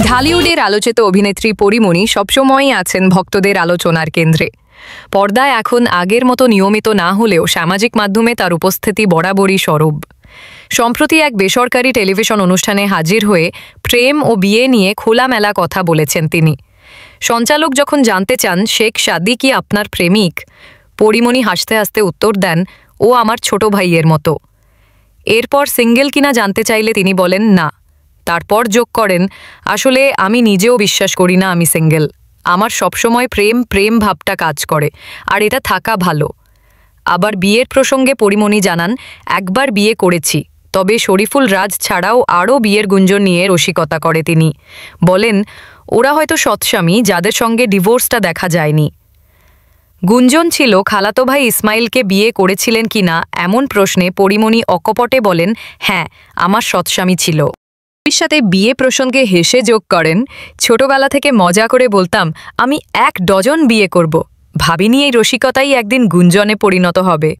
ঢালিউডের আলোচিত অভিনেত্রী পরীমণি সবসময়ই আছেন ভক্তদের আলোচনার কেন্দ্রে। পর্দায় এখন আগের মতো নিয়মিত না হলেও সামাজিক মাধ্যমে তার উপস্থিতি বরাবরই সরব। সম্প্রতি এক বেসরকারি টেলিভিশন অনুষ্ঠানে হাজির হয়ে প্রেম ও বিয়ে নিয়ে খোলামেলা কথা বলেছেন তিনি। সঞ্চালক যখন জানতে চান শেখ সাদি কি আপনার প্রেমিক, পরীমণি হাসতে হাসতে উত্তর দেন, ও আমার ছোট ভাইয়ের মতো। এরপর সিঙ্গেল কিনা জানতে চাইলে তিনি বলেন না। তারপর যোগ করেন, আসলে আমি নিজেও বিশ্বাস করি না আমি সিঙ্গেল। আমার সবসময় প্রেম প্রেম ভাবটা কাজ করে, আর এটা থাকা ভালো। আবার বিয়ের প্রসঙ্গে পরীমণি জানান, একবার বিয়ে করেছি, তবে শরীফুল রাজ ছাড়াও আরও বিয়ের গুঞ্জন নিয়ে রসিকতা করে তিনি। বলেন, ওরা হয়তো সৎস্বামী যাদের সঙ্গে ডিভোর্সটা দেখা যায়নি। গুঞ্জন ছিল খালাতো ভাই ইসমাইলকে বিয়ে করেছিলেন কিনা এমন প্রশ্নে পরীমণি অকপটে বলেন, হ্যাঁ, আমার সৎস্বামী ছিল। সাথে বিয়ে প্রসঙ্গে হেসে যোগ করেন, ছোটবেলা থেকে মজা করে বলতাম আমি 1 ডজন বিয়ে করব, ভাবিনি এই রসিকতাই একদিন গুঞ্জনে পরিণত হবে।